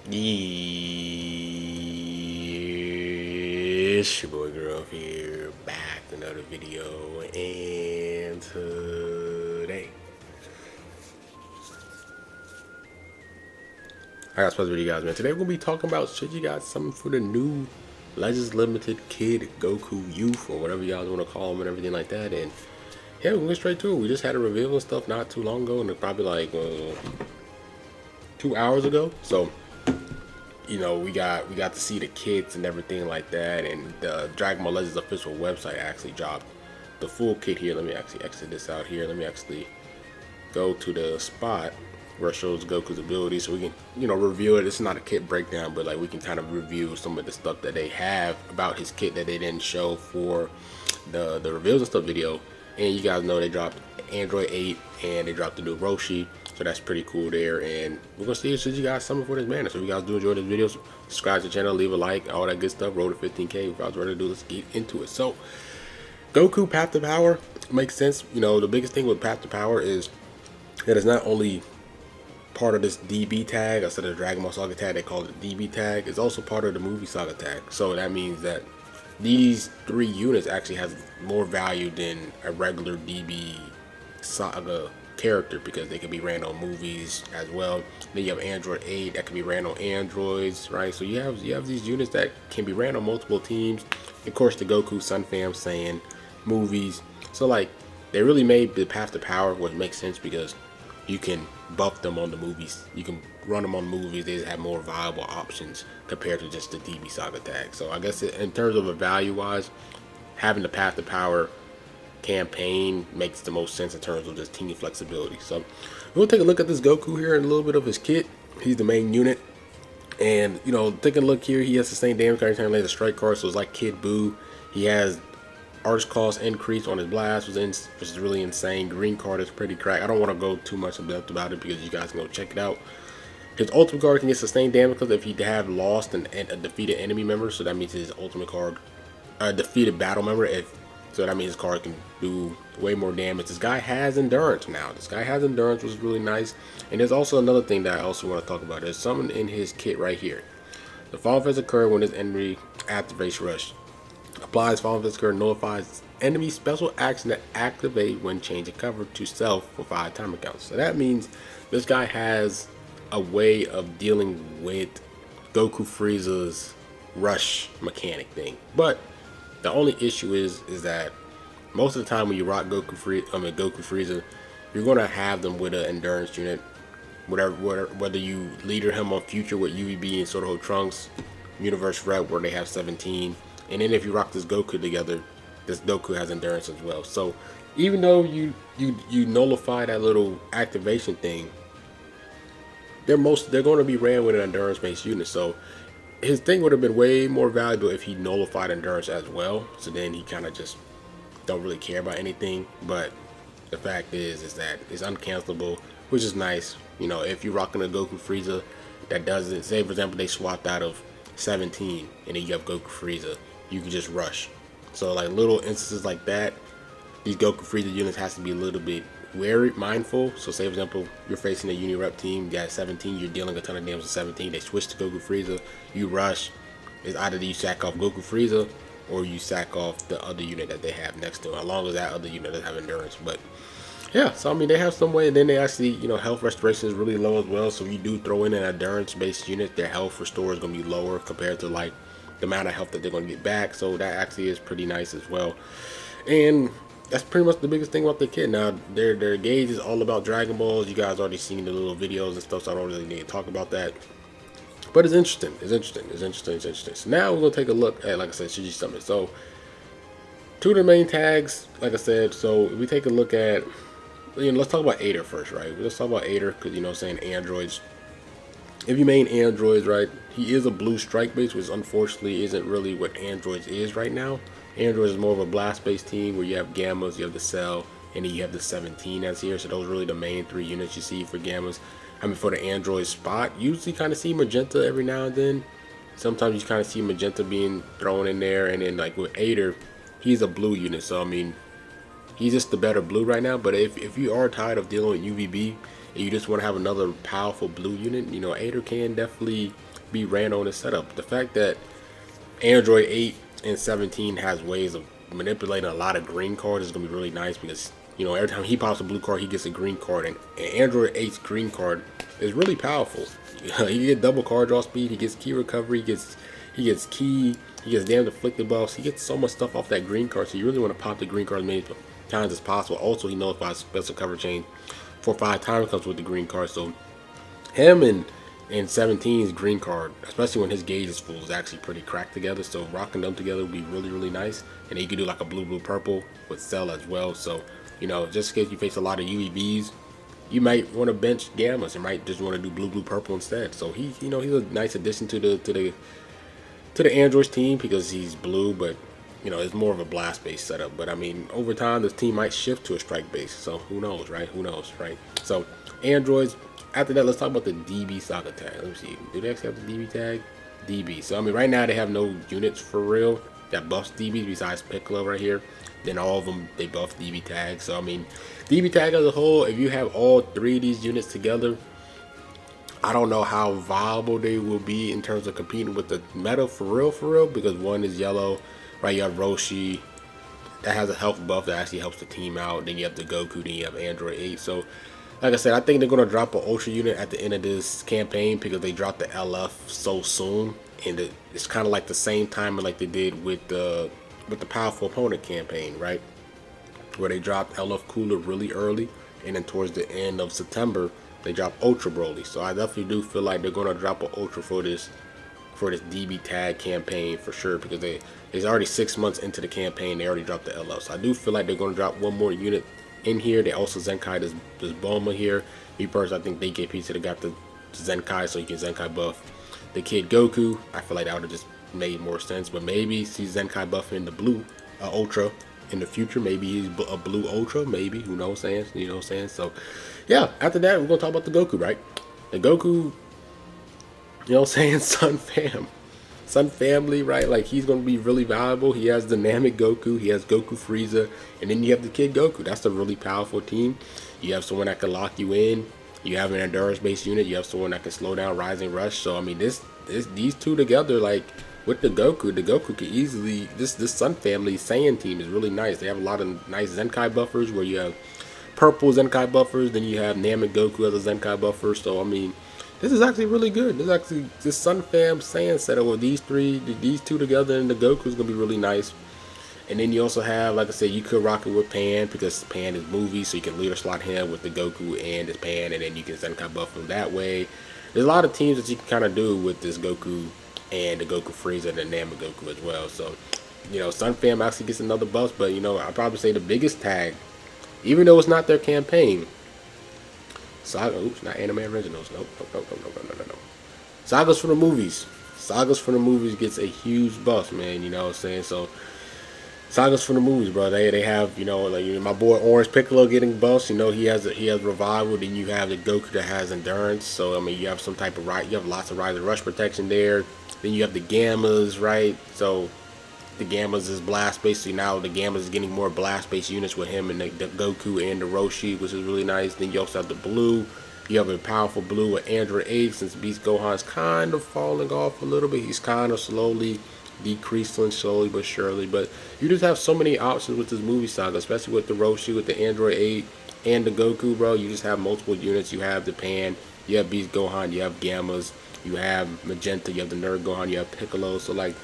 It's your boy Girl here, back with another video, and today I got supposed to video guys, man. Today we're gonna be talking about should you got something for the new Legends Limited Kid Goku Youth or whatever y'all want to call them and everything like that. And yeah, we're going straight to it. We just had a reveal and stuff not too long ago, and probably like 2 hours ago. So you know, we got to see the kits and everything like that, and the Dragon Ball Legends official website actually dropped the full kit here. Let me actually exit this out here. Let me actually go to the spot where it shows Goku's ability, so we can, you know, review it. It's not a kit breakdown, but like we can kind of review some of the stuff that they have about his kit that they didn't show for the reveals and stuff video. And you guys know they dropped Android 8 and they dropped the new Roshi. So that's pretty cool there, and we're gonna see if you guys something for this man. So if you guys do enjoy this video, subscribe to the channel, leave a like, all that good stuff. Roll to 15K. Without further ado, let's get into it. So Goku Path to Power makes sense. You know, the biggest thing with Path to Power is that it's not only part of this DB tag, instead of the Dragon Ball Saga tag, they call it DB tag. It's also part of the movie Saga tag. So that means that these three units actually has more value than a regular DB Saga character, because they can be ran on movies as well. Then you have Android 8 that can be ran on androids, right? So you have these units that can be ran on multiple teams. Of course, the Goku Sun Fam saying movies. So like they really made the Path to Power, which makes sense because you can buff them on the movies. You can run them on movies. They just have more viable options compared to just the DB Saga tag. So I guess in terms of a value wise, having the Path to Power campaign makes the most sense in terms of just team flexibility. So we'll take a look at this Goku here and a little bit of his kit. He's the main unit, and you know, taking a look here, he has the same damage card every time he lays a strike card, so it's like KIDKU. He has arch cost increase on his blast, which is really insane. Green card is pretty crack. I don't want to go too much in depth about it because you guys can go check it out. His ultimate card can get sustained damage because if he have lost a defeated enemy member, so that means his ultimate card defeated battle member. So that means his card can do way more damage. This guy has endurance now. This guy has endurance, which is really nice. And there's also another thing that I also want to talk about. There's something in his kit right here. The fall phase occurs when this enemy activates Rush. Applies fall phase occur, notifies enemy special action that activate when changing cover to self for 5 timer counts. So that means this guy has a way of dealing with Goku Frieza's rush mechanic thing. But the only issue is that most of the time when you rock Goku Frieza, you're gonna have them with an endurance unit. Whether you leader him on future with UVB and Soto Trunks, Universe Rep where they have 17, and then if you rock this Goku together, this Goku has endurance as well. So even though you nullify that little activation thing, they're going to be ran with an endurance based unit. So his thing would have been way more valuable if he nullified endurance as well. So then he kind of just don't really care about anything. But the fact is that it's uncancelable, which is nice. You know, if you're rocking a Goku Frieza that doesn't, say for example they swapped out of 17 and then you have Goku Frieza, you can just rush. So like little instances like that, these Goku Frieza units has to be a little bit wary, mindful. So say for example you're facing a Uni-Rep team, you got 17, you're dealing a ton of damage to 17, they switch to Goku Frieza, you rush. It's either you sack off Goku Frieza or you sack off the other unit that they have next to him, as long as that other unit doesn't have endurance. But yeah, so I mean they have some way, and then they actually, you know, health restoration is really low as well. So if you do throw in an endurance based unit, their health restore is going to be lower compared to like the amount of health that they're going to get back. So that actually is pretty nice as well. And that's pretty much the biggest thing about the kit. Now their gauge is all about Dragon Balls. You guys already seen the little videos and stuff, so I don't really need to talk about that. But it's interesting. It's interesting. So now we're gonna take a look at, like I said, Shiji Summit. So two of the main tags, like I said. So if we take a look at, you know, let's talk about Ader first, right? Let's talk about Ader because, you know, saying androids. If you main androids, right, he is a blue strike base, which unfortunately isn't really what androids is right now. Androids is more of a blast based team where you have Gammas, you have the Cell, and then you have the 17 that's here. So those are really the main 3 units you see for Gammas. I mean, for the android spot, you usually kind of see Magenta every now and then. Sometimes you kind of see Magenta being thrown in there, and then like with Ader, he's a blue unit. So I mean, he's just the better blue right now. But if you are tired of dealing with UVB and you just want to have another powerful blue unit, you know, Ader can definitely be ran on this setup. The fact that Android 8 and 17 has ways of manipulating a lot of green cards is going to be really nice, because every time he pops a blue card, he gets a green card, and Android 8's green card is really powerful. He get double card draw speed, he gets key recovery, he gets key, he gets damage afflicted buffs, he gets so much stuff off that green card, so you really want to pop the green card as many times as possible. Also, he notifies special cover chain 4 or 5 times comes with the green card, so him and 17's green card, especially when his gauge is full, is actually pretty cracked together. So rocking them together would be really, really nice. And then you could do like a blue purple with Cell as well. So just in case you face a lot of UEBs, you might want to bench Gammas and might just want to do blue purple instead. So he's a nice addition to the Androids team, because he's blue, but it's more of a blast based setup. But I mean, over time this team might shift to a strike base. So who knows, right? Who knows, right? So Androids. After that, let's talk about the DB Saga tag. Let me see. Do they actually have the DB tag? DB. So, I mean, right now they have no units for real that buffs DBs besides Piccolo right here. Then all of them, they buff DB tag. So, I mean, DB tag as a whole, if you have all 3 of these units together, I don't know how viable they will be in terms of competing with the meta for real, because one is yellow, right? You have Roshi that has a health buff that actually helps the team out. Then you have the Goku, then you have Android 8. So, like I said, I think they're going to drop an Ultra unit at the end of this campaign, because they dropped the LF so soon. And it's kind of like the same timing like they did with the Powerful Opponent campaign, right? Where they dropped LF Cooler really early, and then towards the end of September, they dropped Ultra Broly. So I definitely do feel like they're going to drop an Ultra for this DB tag campaign for sure, because it's already 6 months into the campaign. They already dropped the LF. So I do feel like they're going to drop one more unit in here. They also Zenkai this Bulma here. Me personally, I think they get pizza that got the Zenkai, so you can Zenkai buff the Kid Goku. I feel like that would have just made more sense, but maybe see Zenkai buffing the blue Ultra in the future. Maybe he's a blue Ultra, maybe, who knows, saying. So yeah, after that we're gonna talk about the Goku, right? The Goku, Sun family, right? Like, he's going to be really valuable. He has dynamic Goku, he has Goku Frieza, and then you have the Kid Goku. That's a really powerful team. You have someone that can lock you in. You have an endurance based unit. You have someone that can slow down Rising Rush. So I mean, these two together, like with the Goku can easily, this Sun family Saiyan team is really nice. They have a lot of nice Zenkai buffers, where you have purple Zenkai buffers, then you have Namek Goku as a Zenkai buffer. So I mean, this is actually really good. This Sun Fam Saiyan setup with these two together, and the Goku is gonna be really nice. And then you also have, like I said, you could rock it with Pan, because Pan is movie, so you can leader slot him with the Goku and his Pan, and then you can Zenkai buff him that way. There's a lot of teams that you can kind of do with this Goku and the Goku Frieza and the Namek Goku as well. So, Sun Fam actually gets another buff, but I'd probably say the biggest tag, even though it's not their campaign. Saga, oops, not anime originals. Nope. Sagas from the movies. Sagas from the movies gets a huge buff, man. You know what I'm saying? So, Sagas from the movies, bro. They have, my boy Orange Piccolo getting buffs. He has revival. Then you have the Goku that has endurance. So I mean, you have some type of you have lots of Rise and Rush protection there. Then you have the Gammas, right? So the Gammas is blast based. So now the Gammas is getting more blast based units with him and the Goku and the Roshi, which is really nice. Then you also have the blue. You have a powerful blue with Android 8, since Beast Gohan's kind of falling off a little bit. He's kind of slowly decreasing, slowly but surely. But you just have so many options with this movie saga, especially with the Roshi, with the Android 8, and the Goku, bro. You just have multiple units. You have the Pan, you have Beast Gohan, you have Gammas, you have Magenta, you have the Nerd Gohan, you have Piccolo. So like,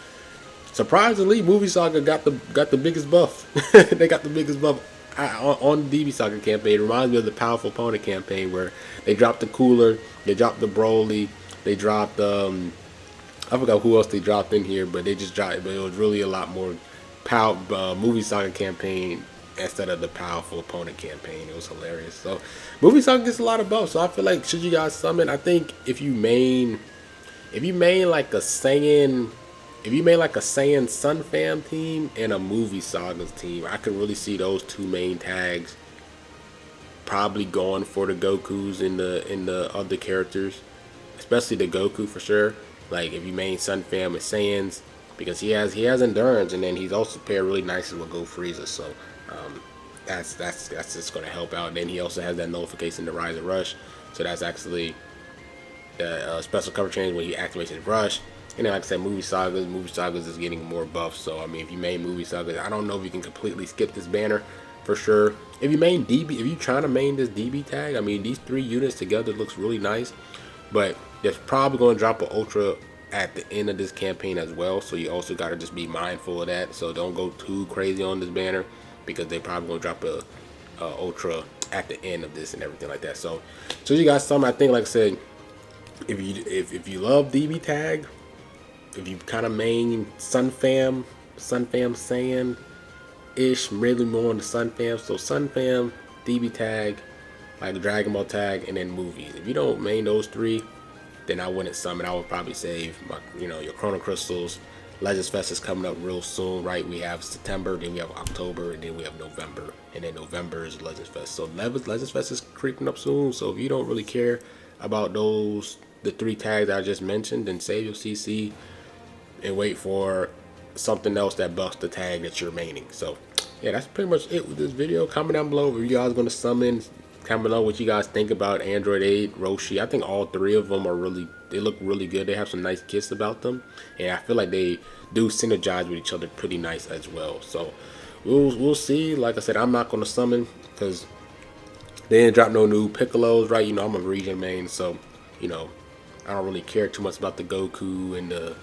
surprisingly, movie saga got the biggest buff. They got the biggest buff on the DB Saga campaign. It reminds me of the Powerful Opponent campaign, where they dropped the Cooler, they dropped the Broly, they dropped I forgot who else they dropped in here, but they just dropped. But it was really a lot more movie saga campaign instead of the Powerful Opponent campaign. It was hilarious. So movie saga gets a lot of buffs. So I feel like, should you guys summon, I think if you main like a Saiyan. If you made like a Saiyan Sun Fam team and a movie Sagas team, I could really see those two main tags probably going for the Gokus and the other characters, especially the Goku for sure. Like if you main Sun Fam and Saiyans, because he has endurance, and then he's also paired really nicely with GOFRIEZA. So that's just gonna help out. And then he also has that notification to Rise and Rush, so that's the special cover change when he activates his rush. And then like I said, movie sagas is getting more buff. So I mean, if you main movie sagas, I don't know if you can completely skip this banner for sure. If you main DB, if you trying to main this DB tag, I mean these 3 units together looks really nice. But there's probably going to drop an ultra at the end of this campaign as well, so you also got to just be mindful of that. So don't go too crazy on this banner, because they probably going to drop a ultra at the end of this and everything like that. So you got some. I think, like I said, if you love DB tag, if you kind of main Sunfam Saiyan ish, really more on the Sunfam. So Sunfam, DB tag, like Dragon Ball tag, and then movies. If you don't main those 3, then I wouldn't summon. I would probably save my, your Chrono Crystals. Legends Fest is coming up real soon, right? We have September, then we have October, and then we have November. And then November is Legends Fest. So Legends Fest is creeping up soon. So if you don't really care about the 3 tags I just mentioned, then save your CC and wait for something else that buffs the tag that you're maining. So yeah, that's pretty much it with this video. Comment down below if you guys are going to summon. Comment below what you guys think about Android 8, Roshi. I think all 3 of them they look really good. They have some nice kits about them, and I feel like they do synergize with each other pretty nice as well. So we'll see. Like I said, I'm not going to summon because they didn't drop no new Piccolos, right? I'm a region main, so I don't really care too much about the Goku and the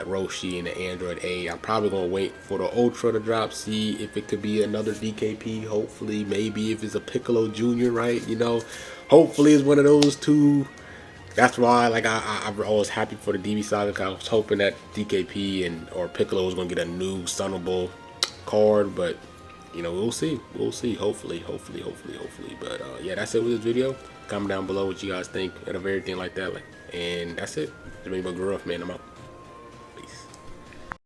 Roshi and the Android 8. I'm probably gonna wait for the Ultra to drop, see if it could be another DKP. Hopefully, maybe if it's a Piccolo Jr., right? Hopefully it's one of those 2. That's why, like, I was happy for the DB Saga, because I was hoping that DKP or Piccolo was gonna get a new Sunnable card, but we'll see. Hopefully. But yeah, that's it with this video. Comment down below what you guys think of everything like that. And that's it. It's been my girl, man. I'm out.